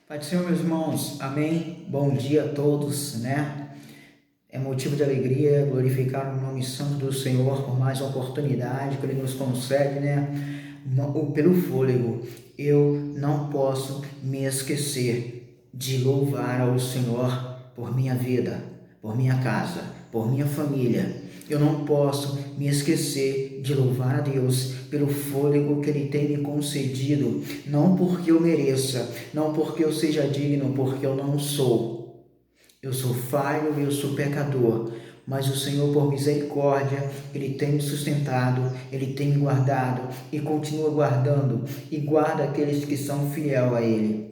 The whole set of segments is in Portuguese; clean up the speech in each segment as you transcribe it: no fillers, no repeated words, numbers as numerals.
Pai do Senhor, meus irmãos, amém? Bom dia a todos, né? É motivo de alegria glorificar o nome santo do Senhor por mais uma oportunidade que Ele nos concede, né? Pelo fôlego. Eu não posso me esquecer de louvar ao Senhor por minha vida, por minha casa, por minha família. Eu não posso me esquecer de louvar a Deus pelo fôlego que Ele tem me concedido, não porque eu mereça, não porque eu seja digno, porque eu não sou. Eu sou falho, eu sou pecador, mas o Senhor, por misericórdia, Ele tem me sustentado, Ele tem me guardado e continua guardando e guarda aqueles que são fiéis a Ele.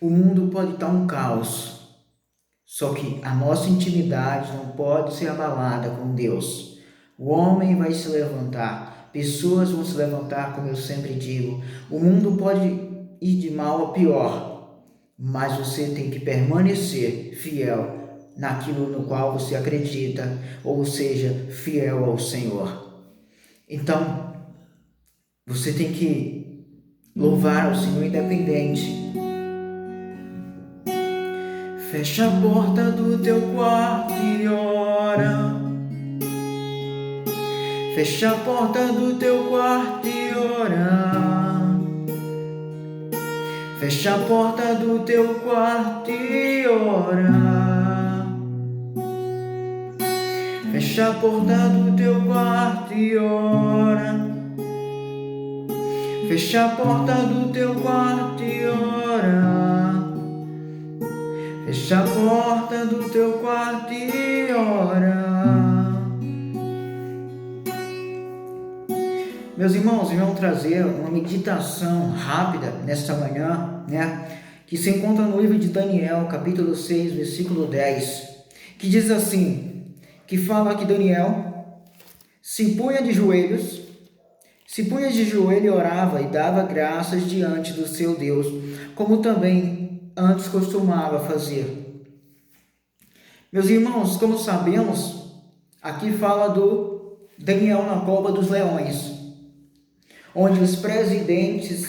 O mundo pode estar um caos, só que a nossa intimidade não pode ser abalada com Deus. O homem vai se levantar, pessoas vão se levantar, como eu sempre digo. O mundo pode ir de mal a pior, mas você tem que permanecer fiel naquilo no qual você acredita, ou seja, fiel ao Senhor. Então, você tem que louvar ao Senhor independente. Fecha a porta do teu quarto e ora. Fecha a porta do teu quarto e ora. Fecha a porta do teu quarto e ora. Fecha a porta do teu quarto e ora. Fecha a porta do teu quarto e ora. Fecha a porta do teu quarto e ora. Meus irmãos, vamos trazer uma meditação rápida nesta manhã, né? Que se encontra no livro de Daniel, capítulo 6, versículo 10, que diz assim, que fala que Daniel se punha de joelho e orava e dava graças diante do seu Deus, como também antes costumava fazer. Meus irmãos, como sabemos, aqui fala do Daniel na cova dos leões, onde os presidentes,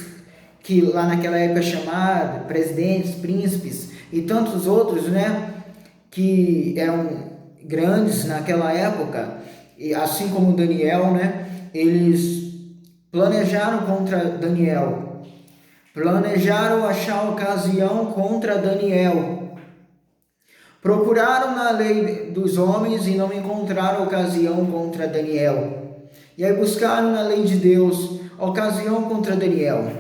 que lá naquela época chamavam presidentes, príncipes e tantos outros, né, que eram grandes naquela época, e assim como Daniel, né, eles planejaram contra Daniel, planejaram achar ocasião contra Daniel, procuraram na lei dos homens e não encontraram ocasião contra Daniel, e aí buscaram na lei de Deus ocasião contra Daniel.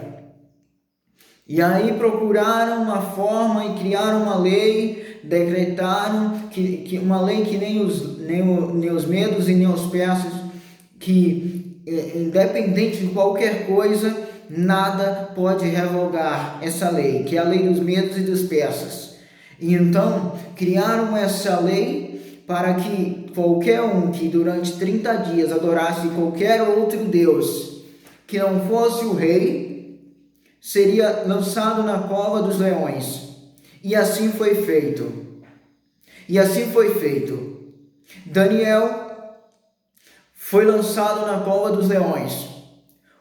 E aí procuraram uma forma e criaram uma lei, decretaram que uma lei que nem os medos e nem os persas, que independente de qualquer coisa, nada pode revogar essa lei, que é a lei dos medos e dos persas. E então criaram essa lei para que qualquer um que durante 30 dias adorasse qualquer outro Deus que não fosse o rei, seria lançado na cova dos leões. E assim foi feito. Daniel foi lançado na cova dos leões.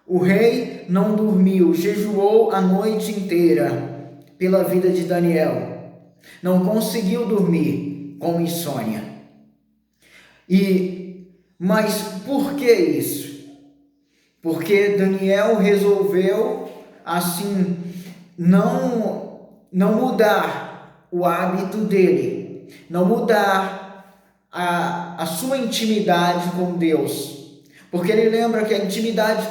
O rei não dormiu, jejuou a noite inteira pela vida de Daniel. Não conseguiu dormir com insônia. Mas por que isso? Porque Daniel resolveu, assim, não mudar o hábito dele, não mudar a sua intimidade com Deus. Porque ele lembra que a intimidade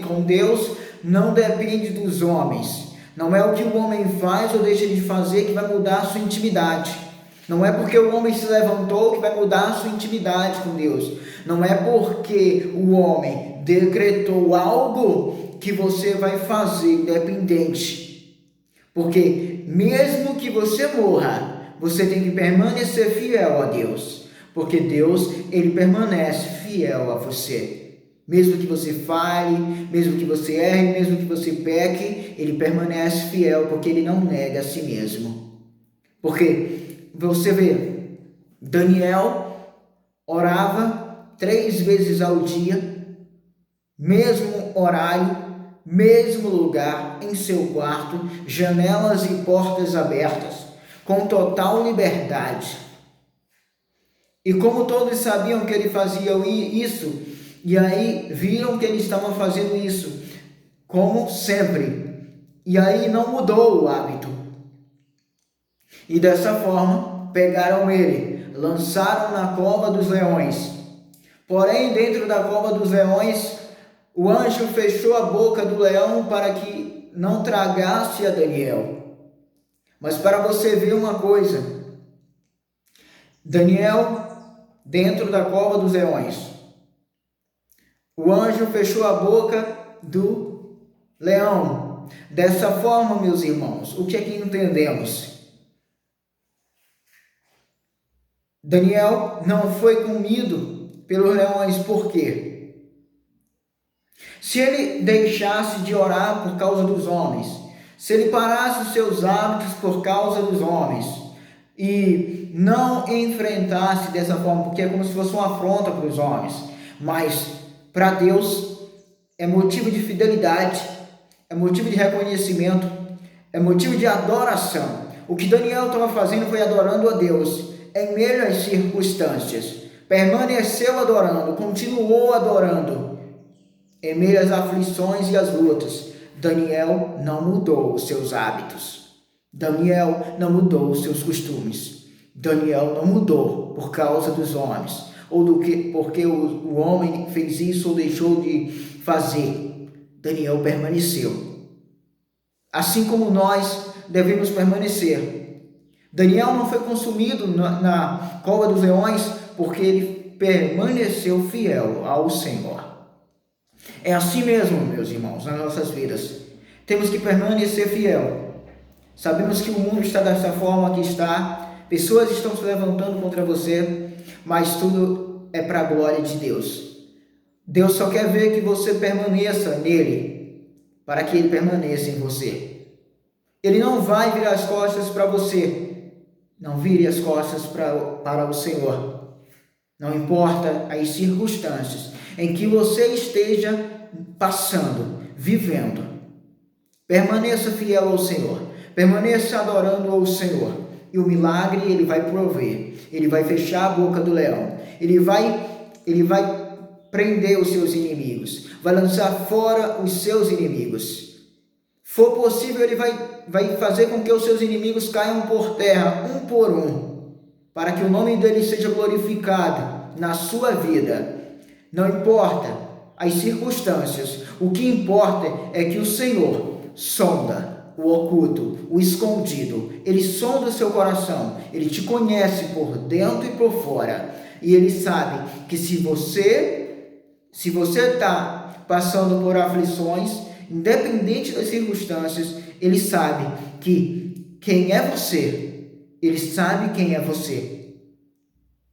com Deus não depende dos homens. Não é o que o homem faz ou deixa de fazer que vai mudar a sua intimidade. Não é porque o homem se levantou que vai mudar a sua intimidade com Deus. Não é porque o homem decretou algo que você vai fazer independente. Porque mesmo que você morra, você tem que permanecer fiel a Deus. Porque Deus, Ele permanece fiel a você. Mesmo que você falhe, mesmo que você erre, mesmo que você peque, Ele permanece fiel, porque Ele não nega a si mesmo. Porque você vê, Daniel orava 3 vezes ao dia, mesmo horário, mesmo lugar em seu quarto, janelas e portas abertas, com total liberdade. E como todos sabiam que ele fazia isso, e aí viram que ele estava fazendo isso, como sempre, e aí não mudou o hábito. E dessa forma, pegaram ele, lançaram na cova dos leões. Porém, dentro da cova dos leões, o anjo fechou a boca do leão para que não tragasse a Daniel. Mas para você ver uma coisa, Daniel, dentro da cova dos leões, o anjo fechou a boca do leão. Dessa forma, meus irmãos, o que é que entendemos? Daniel não foi comido pelos leões, por quê? Se ele deixasse de orar por causa dos homens, se ele parasse os seus hábitos por causa dos homens e não enfrentasse dessa forma, porque é como se fosse uma afronta para os homens, mas para Deus é motivo de fidelidade, é motivo de reconhecimento, é motivo de adoração. O que Daniel estava fazendo foi adorando a Deus em meio às circunstâncias, permaneceu adorando, continuou adorando em meio às aflições e às lutas. Daniel não mudou os seus hábitos, Daniel não mudou os seus costumes, Daniel não mudou por causa dos homens, ou porque o homem fez isso ou deixou de fazer. Daniel permaneceu. Assim como nós devemos permanecer. Daniel não foi consumido na cova dos leões porque ele permaneceu fiel ao Senhor. É assim mesmo, meus irmãos, nas nossas vidas. Temos que permanecer fiel. Sabemos que o mundo está dessa forma que está, pessoas estão se levantando contra você, mas tudo é para a glória de Deus. Deus só quer ver que você permaneça nele, para que ele permaneça em você. Ele não vai virar as costas para você. Não vire as costas para o Senhor. Não importa as circunstâncias em que você esteja passando, vivendo. Permaneça fiel ao Senhor. Permaneça adorando ao Senhor. E o milagre ele vai prover. Ele vai fechar a boca do leão. Ele vai prender os seus inimigos. Vai lançar fora os seus inimigos. For possível, ele vai fazer com que os seus inimigos caiam por terra, um por um, para que o nome dele seja glorificado na sua vida. Não importa as circunstâncias, o que importa é que o Senhor sonda o oculto, o escondido. Ele sonda o seu coração, ele te conhece por dentro e por fora, e ele sabe que se você está passando por aflições, independente das circunstâncias, ele sabe quem é você. Ele sabe quem é você.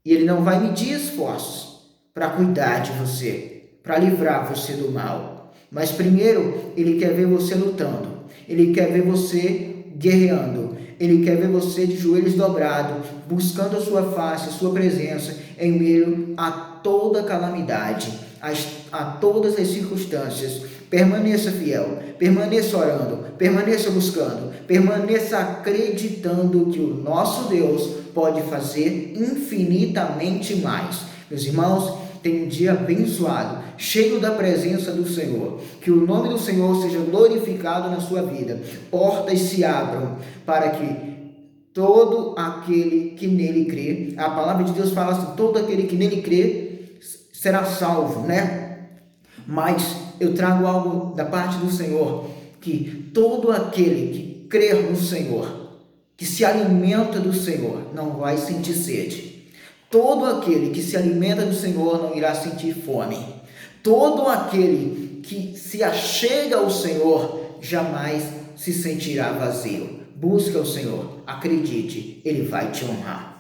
E ele não vai medir esforços para cuidar de você, para livrar você do mal. Mas primeiro, ele quer ver você lutando. Ele quer ver você guerreando. Ele quer ver você de joelhos dobrados, buscando a sua face, a sua presença, em meio a toda calamidade, a todas as circunstâncias. Permaneça fiel, permaneça orando, permaneça buscando, permaneça acreditando que o nosso Deus pode fazer infinitamente mais. Meus irmãos, tenha um dia abençoado, cheio da presença do Senhor. Que o nome do Senhor seja glorificado na sua vida. Portas se abram para que todo aquele que nele crê, a palavra de Deus fala assim, todo aquele que nele crê será salvo, né? Mas eu trago algo da parte do Senhor, que todo aquele que crer no Senhor, que se alimenta do Senhor, não vai sentir sede. Todo aquele que se alimenta do Senhor não irá sentir fome. Todo aquele que se achega ao Senhor jamais se sentirá vazio. Busca o Senhor, acredite, Ele vai te honrar.